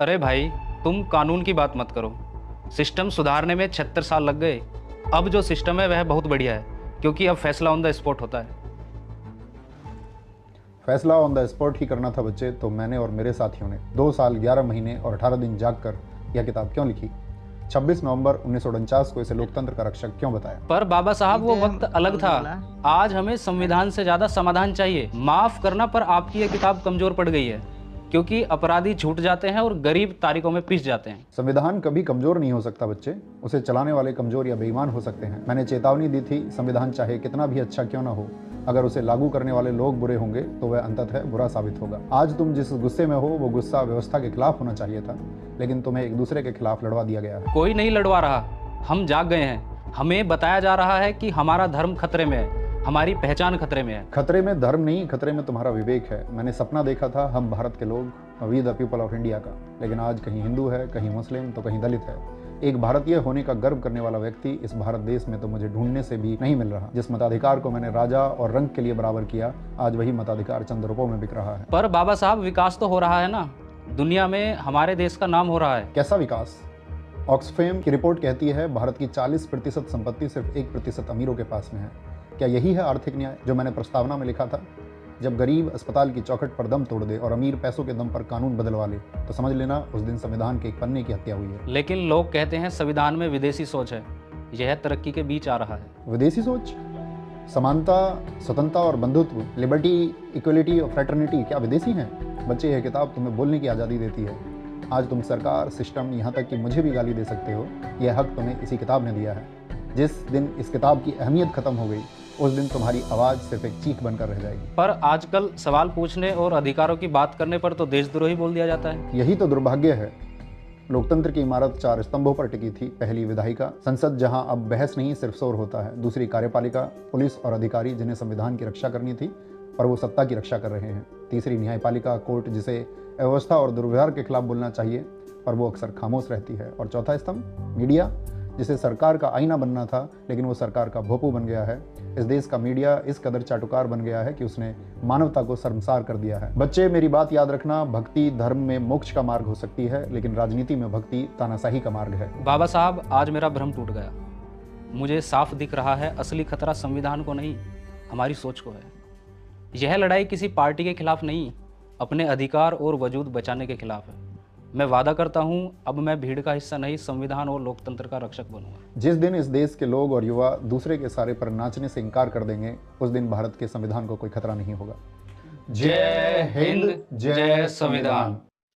अरे भाई, तुम कानून की बात मत करो। सिस्टम सुधारने में 76 साल लग गए। अब जो सिस्टम है वह बहुत बढ़िया है, क्योंकि अब फैसला ऑन द स्पॉट होता है। फैसला ऑन द स्पॉट ही करना था बच्चे, तो मैंने और मेरे साथियों ने 2 साल 11 महीने और 18 दिन जाग कर यह किताब क्यों लिखी? 26 नवंबर 1949 को इसे लोकतंत्र का रक्षक क्यों बताया? पर बाबा साहब, वो वक्त अलग था। आज हमें संविधान से ज्यादा समाधान चाहिए। माफ करना, पर आपकी ये किताब कमजोर पड़ गई है, क्योंकि अपराधी छूट जाते हैं और गरीब तारीखों में पिस जाते हैं। संविधान कभी कमजोर नहीं हो सकता बच्चे, उसे चलाने वाले कमजोर या बेईमान हो सकते हैं। मैंने चेतावनी दी थी, संविधान चाहे कितना भी अच्छा क्यों ना हो, अगर उसे लागू करने वाले लोग बुरे होंगे तो वह अंततः बुरा साबित होगा। आज तुम जिस गुस्से में हो वो गुस्सा व्यवस्था के खिलाफ होना चाहिए था, लेकिन तुम्हें एक दूसरे के खिलाफ लड़वा दिया गया है। कोई नहीं लड़वा रहा, हम जाग गए हैं। हमें बताया जा रहा है कि हमारा धर्म खतरे में है, हमारी पहचान खतरे में है। खतरे में धर्म नहीं, खतरे में तुम्हारा विवेक है। मैंने सपना देखा था हम भारत के लोग, we the people of India का, लेकिन आज कहीं हिंदू है, कहीं मुस्लिम, तो कहीं दलित है। एक भारतीय होने का गर्व करने वाला व्यक्ति इस भारत देश में तो मुझे ढूंढने से भी नहीं मिल रहा। जिस मताधिकार को मैंने राजा और रंग के लिए बराबर किया, आज वही मताधिकार चंद रुपयों में बिक रहा है। पर बाबा साहब, विकास तो हो रहा है ना। दुनिया में हमारे देश का नाम हो रहा है। कैसा विकास? ऑक्सफैम की रिपोर्ट कहती है भारत की 40% संपत्ति सिर्फ 1% अमीरों के पास में है। क्या यही है आर्थिक न्याय जो मैंने प्रस्तावना में लिखा था? जब गरीब अस्पताल की चौखट पर दम तोड़ दे और अमीर पैसों के दम पर कानून बदलवा ले, तो समझ लेना उस दिन संविधान के एक पन्ने की हत्या हुई है। लेकिन लोग कहते हैं संविधान में विदेशी सोच है। यह तरक्की के बीच आ रहा है। विदेशी सोच? समानता, स्वतंत्रता और बंधुत्व, लिबर्टी, इक्वलिटी और फ्रेटर्निटी क्या विदेशी हैं? बच्चे, यह किताब तुम्हें बोलने की आज़ादी देती है। आज तुम सरकार, सिस्टम, यहाँ तक कि मुझे भी गाली दे सकते हो। यह हक तुम्हें इसी किताब ने दिया है। जिस दिन इस किताब की अहमियत खत्म हो गई, उस दिन तुम्हारी आवाज़ सिर्फ एक चीख बनकर रह जाएगी। पर आजकल सवाल पूछने और अधिकारों की बात करने पर तो देशद्रोही बोल दिया जाता है। यही तो दुर्भाग्य है। लोकतंत्र की इमारत 4 स्तंभों पर टिकी थी। पहली विधायिका, संसद जहां अब बहस नहीं सिर्फ शोर होता है। दूसरी कार्यपालिका, पुलिस और अधिकारी जिन्हें संविधान की रक्षा करनी थी पर वो सत्ता की रक्षा कर रहे हैं। तीसरी न्यायपालिका, कोर्ट, जिसे अव्यवस्था और दुर्व्यवहार के खिलाफ बोलना चाहिए पर वो अक्सर खामोश रहती है। और चौथा स्तंभ, मीडिया, जिसे सरकार का आईना बनना था लेकिन वो सरकार का भोंपू बन गया है। इस देश का मीडिया इस कदर चाटुकार बन गया है कि उसने मानवता को शर्मसार कर दिया है। बच्चे, मेरी बात याद रखना, भक्ति धर्म में मोक्ष का मार्ग हो सकती है, लेकिन राजनीति में भक्ति तानाशाही का मार्ग है। बाबा साहब, आज मेरा भ्रम टूट गया। मुझे साफ दिख रहा है असली खतरा संविधान को नहीं, हमारी सोच को है। यह लड़ाई किसी पार्टी के खिलाफ नहीं, अपने अधिकार और वजूद बचाने के खिलाफ है। मैं वादा करता हूं, अब मैं भीड़ का हिस्सा नहीं, संविधान और लोकतंत्र का रक्षक बनूंगा। जिस दिन इस देश के लोग और युवा दूसरे के सारे पर नाचने से इनकार कर देंगे, उस दिन भारत के संविधान को कोई खतरा नहीं होगा। जय हिंद, जय संविधान।